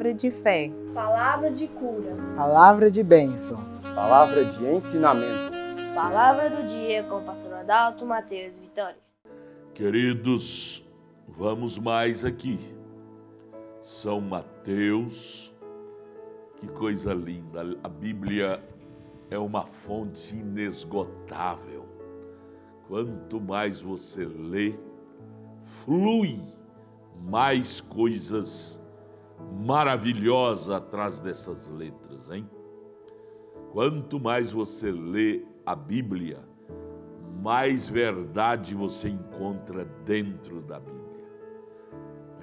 palavra de fé, palavra de cura, palavra de bênçãos, palavra de ensinamento. Palavra do dia com o pastor Adalto Mateus Vitória. Queridos, vamos mais aqui. São Mateus, que coisa linda. A Bíblia é uma fonte inesgotável. Quanto mais você lê, flui mais coisas maravilhosas atrás dessas letras, hein? Quanto mais você lê a Bíblia, mais verdade você encontra dentro da Bíblia.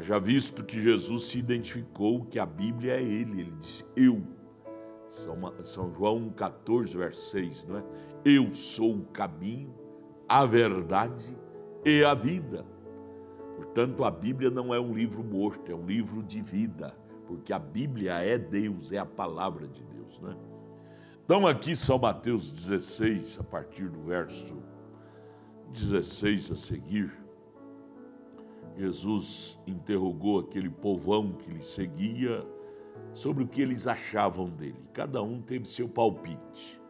Já visto que Jesus se identificou que a Bíblia é Ele disse, eu. São João 14, verso 6, não é? Eu sou o caminho, a verdade e a vida. Portanto, a Bíblia não é um livro morto, é um livro de vida, porque a Bíblia é Deus, é a palavra de Deus, né? Então aqui São Mateus 16, a partir do verso 16 a seguir, Jesus interrogou aquele povão que lhe seguia sobre o que eles achavam dele. Cada um teve seu palpite.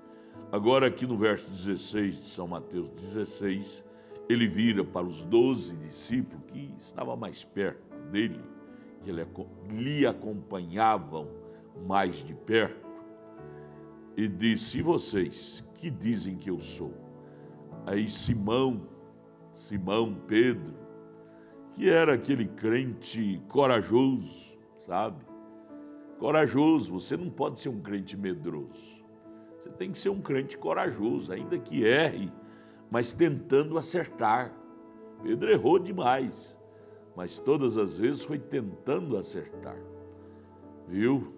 Agora aqui no verso 16 de São Mateus 16, ele vira para os 12 discípulos que estavam mais perto dele, que lhe acompanhavam mais de perto, e disse, e vocês, que dizem que eu sou? Aí Simão Pedro, que era aquele crente corajoso, sabe? Corajoso, você não pode ser um crente medroso. Você tem que ser um crente corajoso, ainda que erre, mas tentando acertar. Pedro errou demais, mas todas as vezes foi tentando acertar. Viu?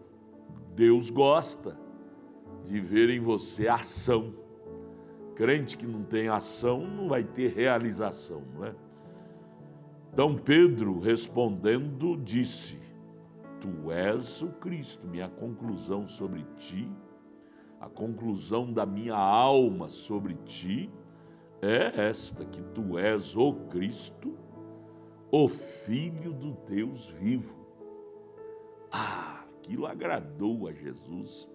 Deus gosta de ver em você ação. Crente que não tem ação não vai ter realização, não é? Então Pedro, respondendo, disse, tu és o Cristo. Minha conclusão sobre ti, a conclusão da minha alma sobre ti, é esta, que tu és o Cristo, o Filho do Deus vivo. Aquilo agradou a Jesus,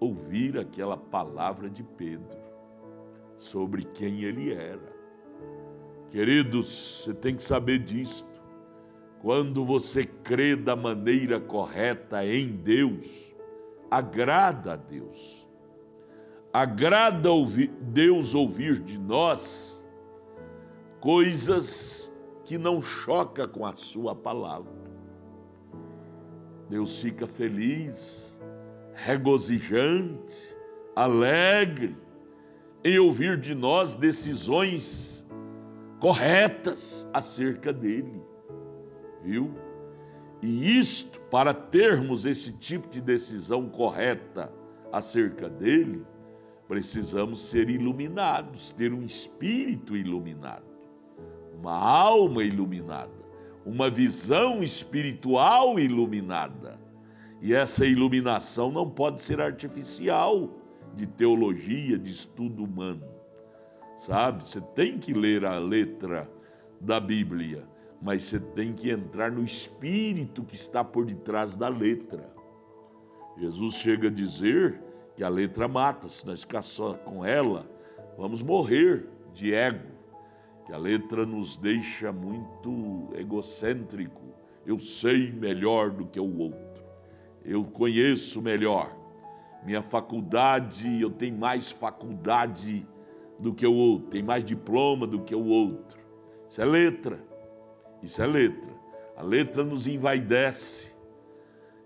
ouvir aquela palavra de Pedro, sobre quem ele era. Queridos, você tem que saber disto. Quando você crê da maneira correta em Deus, agrada a Deus. Agrada Deus ouvir de nós coisas que não chocam com a sua palavra. Deus fica feliz, regozijante, alegre em ouvir de nós decisões corretas acerca dele, viu? E isto, para termos esse tipo de decisão correta acerca dele, precisamos ser iluminados, ter um espírito iluminado, uma alma iluminada, uma visão espiritual iluminada. E essa iluminação não pode ser artificial, de teologia, de estudo humano. Sabe, você tem que ler a letra da Bíblia, mas você tem que entrar no espírito que está por detrás da letra. Jesus chega a dizer que a letra mata, se nós ficar só com ela, vamos morrer de ego, que a letra nos deixa muito egocêntrico. Eu sei melhor do que o outro, eu conheço melhor, minha faculdade, eu tenho mais faculdade do que o outro, tem mais diploma do que o outro. Isso é letra, isso é letra. A letra nos envaidece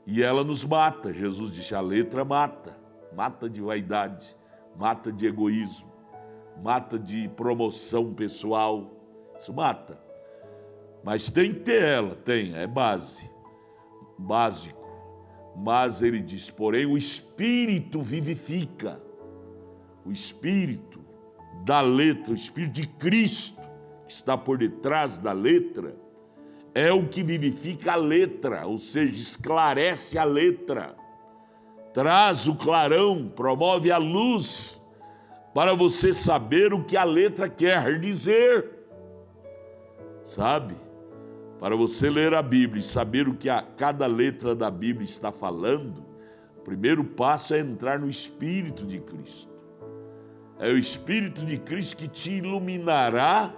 e ela nos mata. Jesus disse, a letra mata, mata de vaidade, mata de egoísmo, mata de promoção pessoal, isso mata. Mas tem que ter ela, tem, é básico. Mas ele diz, porém, o Espírito vivifica, o Espírito da letra, o Espírito de Cristo, que está por detrás da letra, é o que vivifica a letra, ou seja, esclarece a letra, traz o clarão, promove a luz, para você saber o que a letra quer dizer, sabe? Para você ler a Bíblia e saber o que cada letra da Bíblia está falando, o primeiro passo é entrar no Espírito de Cristo. É o Espírito de Cristo que te iluminará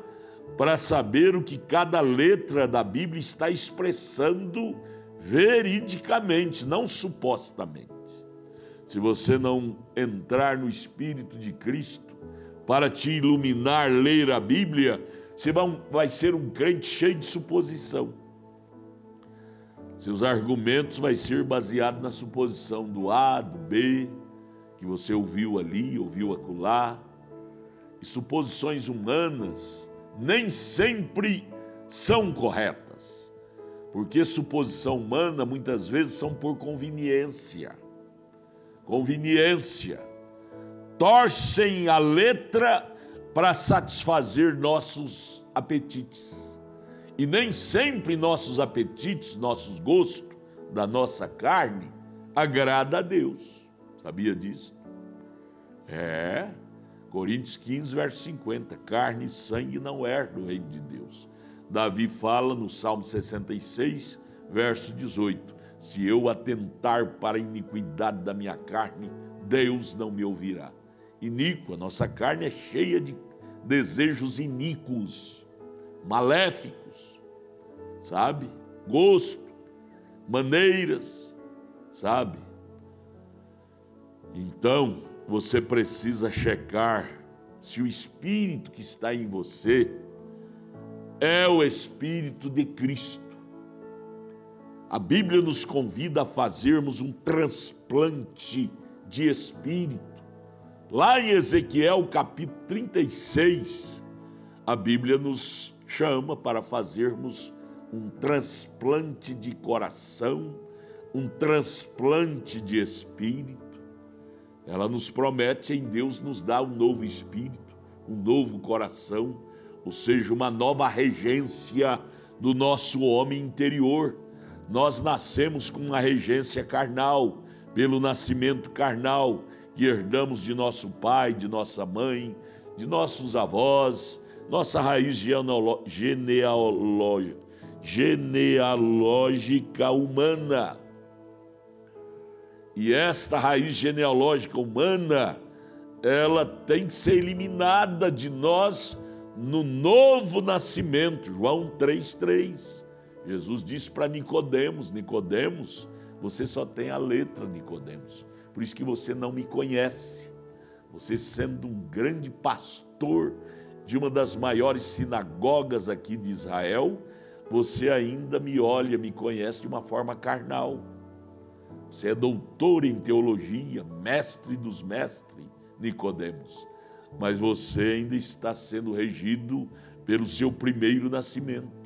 para saber o que cada letra da Bíblia está expressando veridicamente, não supostamente. Se você não entrar no Espírito de Cristo para te iluminar, ler a Bíblia, você vai ser um crente cheio de suposição. Seus argumentos vão ser baseados na suposição do A, do B, que você ouviu ali, ouviu acolá. E suposições humanas nem sempre são corretas, porque suposição humana muitas vezes são por conveniência. Torcem a letra para satisfazer nossos apetites. E nem sempre nossos apetites, nossos gostos da nossa carne agrada a Deus. Sabia disso? Coríntios 15, verso 50. Carne e sangue não herdam o reino de Deus. Davi fala no Salmo 66, verso 18. Se eu atentar para a iniquidade da minha carne, Deus não me ouvirá. Iníqua, nossa carne é cheia de desejos iníquos, maléficos, sabe? Gosto, maneiras, sabe? Então, você precisa checar se o Espírito que está em você é o Espírito de Cristo. A Bíblia nos convida a fazermos um transplante de espírito. Lá em Ezequiel, capítulo 36, a Bíblia nos chama para fazermos um transplante de coração, um transplante de espírito. Ela nos promete em Deus nos dar um novo espírito, um novo coração, ou seja, uma nova regência do nosso homem interior. Nós nascemos com uma regência carnal, pelo nascimento carnal, que herdamos de nosso pai, de nossa mãe, de nossos avós, nossa raiz genealógica humana. E esta raiz genealógica humana, ela tem que ser eliminada de nós no novo nascimento. João 3,3. Jesus disse para Nicodemos, Nicodemos, você só tem a letra, Nicodemos. Por isso que você não me conhece. Você sendo um grande pastor de uma das maiores sinagogas aqui de Israel, você ainda me olha, me conhece de uma forma carnal. Você é doutor em teologia, mestre dos mestres, Nicodemos. Mas você ainda está sendo regido pelo seu primeiro nascimento.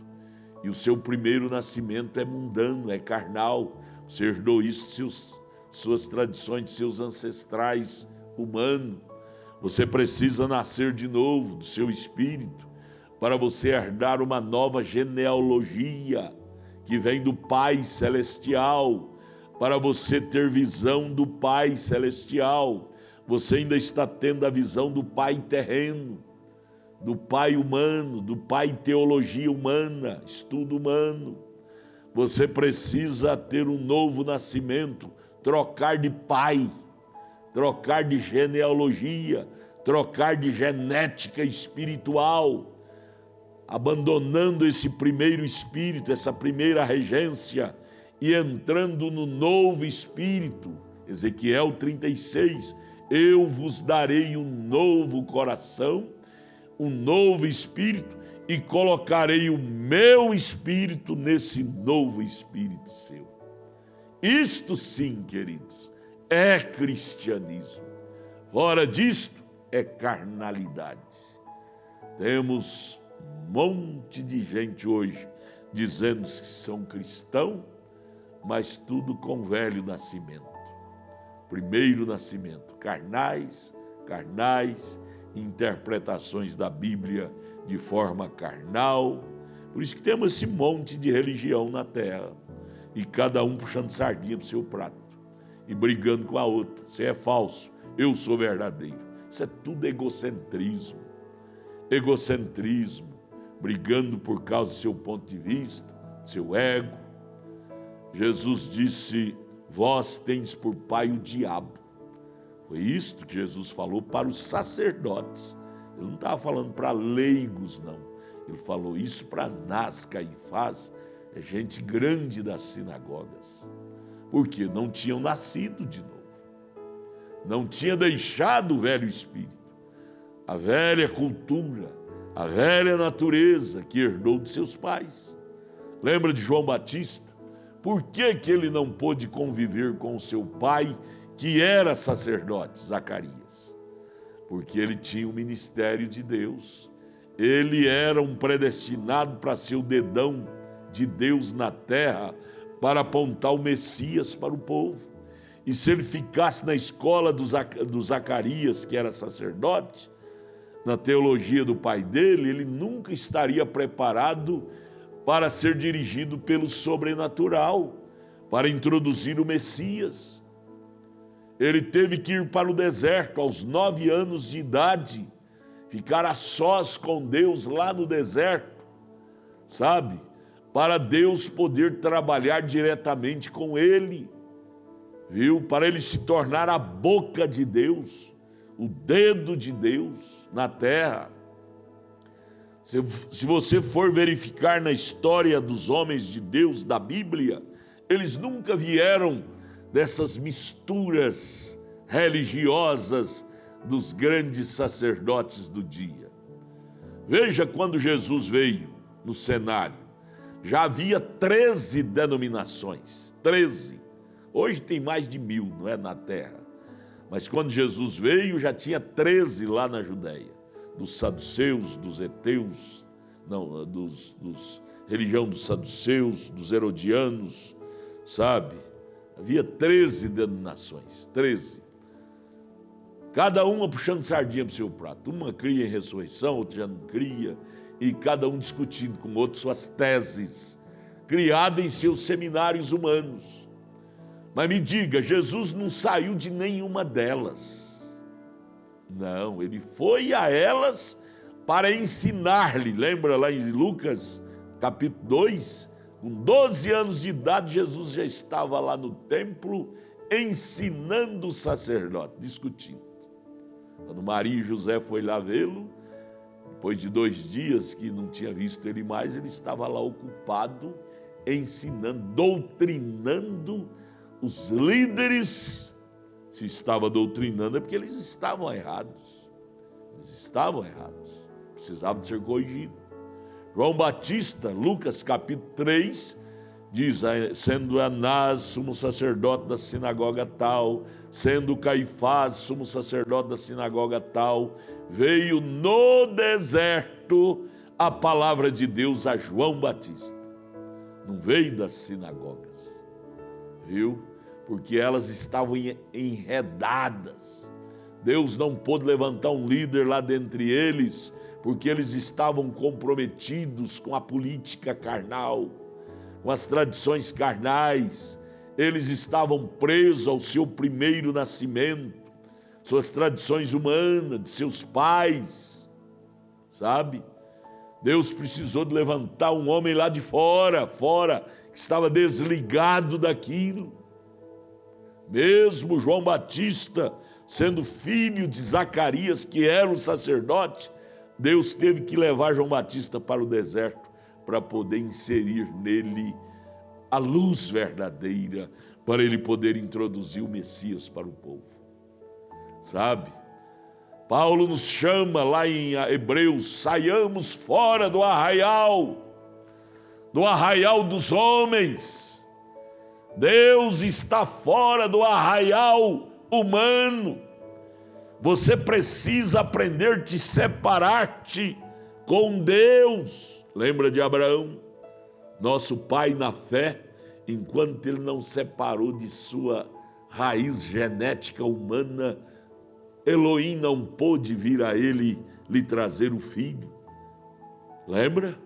E o seu primeiro nascimento é mundano, é carnal. Você herdou isso, suas tradições de seus ancestrais humanos. Você precisa nascer de novo do seu espírito para você herdar uma nova genealogia que vem do Pai Celestial, para você ter visão do Pai Celestial. Você ainda está tendo a visão do Pai terreno, do Pai humano, do Pai teologia humana, estudo humano. Você precisa ter um novo nascimento, trocar de pai, trocar de genealogia, trocar de genética espiritual, abandonando esse primeiro espírito, essa primeira regência e entrando no novo espírito. Ezequiel 36, eu vos darei um novo coração, um novo espírito e colocarei o meu espírito nesse novo espírito seu. Isto sim, queridos, é cristianismo. Fora disto, é carnalidade. Temos um monte de gente hoje dizendo que são cristãos, mas tudo com velho nascimento. Primeiro nascimento, carnais, interpretações da Bíblia de forma carnal. Por isso que temos esse monte de religião na terra. E cada um puxando sardinha para o seu prato. E brigando com a outra. Você é falso, eu sou verdadeiro. Isso é tudo egocentrismo. Brigando por causa do seu ponto de vista. seu ego. Jesus disse: vós tendes por pai o diabo. Foi isto que Jesus falou para os sacerdotes. Ele não estava falando para leigos, não. Ele falou isso para Anás, Caifás, gente grande das sinagogas. Porque não tinham nascido de novo. Não tinha deixado o velho espírito, a velha cultura, a velha natureza que herdou de seus pais. Lembra de João Batista? Por que ele não pôde conviver com o seu pai, que era sacerdote, Zacarias? Porque ele tinha o ministério de Deus. Ele era um predestinado para ser o dedão de Deus na terra, para apontar o Messias para o povo. E se ele ficasse na escola do Zacarias, que era sacerdote, na teologia do pai dele, ele nunca estaria preparado para ser dirigido pelo sobrenatural, para introduzir o Messias. Ele teve que ir para o deserto aos 9 anos de idade, ficar a sós com Deus lá no deserto, sabe? Para Deus poder trabalhar diretamente com ele, viu? Para ele se tornar a boca de Deus, o dedo de Deus na terra. Se você for verificar na história dos homens de Deus da Bíblia, eles nunca vieram dessas misturas religiosas dos grandes sacerdotes do dia. Veja, quando Jesus veio no cenário, já havia 13 denominações, 13. Hoje tem mais de 1000, não é, na terra. Mas quando Jesus veio, já tinha 13 lá na Judéia. Dos saduceus, dos heteus, não, religião dos saduceus, dos herodianos, sabe? Havia 13 denominações, 13. Cada uma puxando sardinha para o seu prato. Uma cria em ressurreição, outra já não cria, e cada um discutindo com o outro suas teses, criadas em seus seminários humanos. Mas me diga, Jesus não saiu de nenhuma delas. Não, ele foi a elas para ensinar-lhe. Lembra lá em Lucas, capítulo 2? Com 12 anos de idade, Jesus já estava lá no templo ensinando o sacerdote, discutindo. Quando Maria e José foi lá vê-lo, depois de 2 dias que não tinha visto ele mais, ele estava lá ocupado, ensinando, doutrinando os líderes. Se estava doutrinando é porque eles estavam errados. Eles estavam errados. Precisavam de ser corrigidos. João Batista, Lucas capítulo 3, diz, sendo Anás sumo sacerdote da sinagoga tal, sendo Caifás sumo sacerdote da sinagoga tal, veio no deserto a palavra de Deus a João Batista. Não veio das sinagogas, viu? Porque elas estavam enredadas. Deus não pôde levantar um líder lá dentre eles, porque eles estavam comprometidos com a política carnal, com as tradições carnais. Eles estavam presos ao seu primeiro nascimento, suas tradições humanas, de seus pais, sabe? Deus precisou de levantar um homem lá de fora, que estava desligado daquilo. Mesmo João Batista, sendo filho de Zacarias, que era um sacerdote, Deus teve que levar João Batista para o deserto para poder inserir nele a luz verdadeira, para ele poder introduzir o Messias para o povo. Sabe? Paulo nos chama lá em Hebreus, saiamos fora do arraial dos homens. Deus está fora do arraial humano. Você precisa aprender a te separar-te com Deus. Lembra de Abraão? Nosso pai na fé, enquanto ele não separou de sua raiz genética humana, Elohim não pôde vir a ele lhe trazer o filho. Lembra?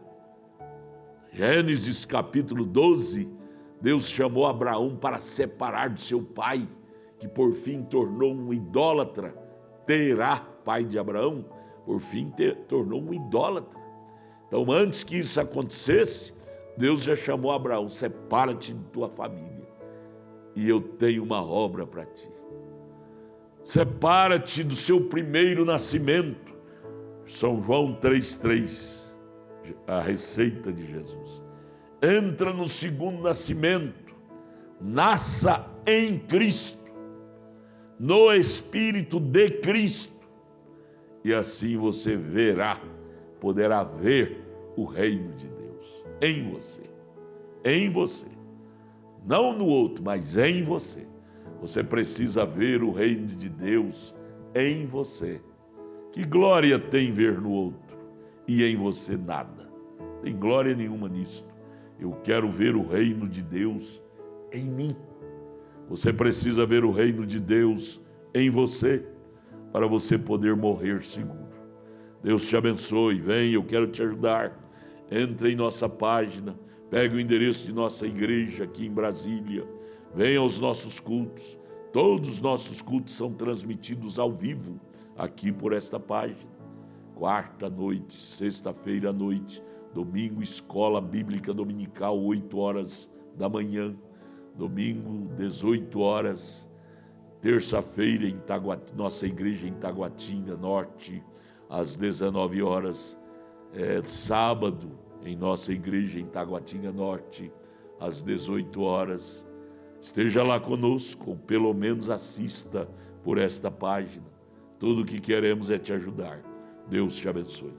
Gênesis capítulo 12, Deus chamou Abraão para separar de seu pai, que por fim tornou um idólatra. Terá, pai de Abraão, por fim tornou um idólatra. Então, antes que isso acontecesse, Deus já chamou Abraão: separa-te de tua família, e eu tenho uma obra para ti. Separa-te do seu primeiro nascimento. São João 3,3, a receita de Jesus. Entra no segundo nascimento, nasça em Cristo, no Espírito de Cristo, e assim você poderá ver o reino de Deus em você, não no outro, mas em você. Você precisa ver o reino de Deus em você. Que glória tem ver no outro e em você nada? Tem glória nenhuma nisto. Eu quero ver o reino de Deus em mim. Você precisa ver o reino de Deus em você para você poder morrer seguro. Deus te abençoe. Vem, eu quero te ajudar. Entre em nossa página, pegue o endereço de nossa igreja aqui em Brasília. Venha aos nossos cultos. Todos os nossos cultos são transmitidos ao vivo aqui por esta página. Quarta noite, sexta-feira à noite, domingo, escola bíblica dominical, 8 horas da manhã. Domingo, 18 horas. Terça-feira, em nossa igreja em Taguatinga Norte, às 19 horas. Sábado, em nossa igreja em Taguatinga Norte, às 18 horas. Esteja lá conosco, ou pelo menos assista por esta página. Tudo o que queremos é te ajudar. Deus te abençoe.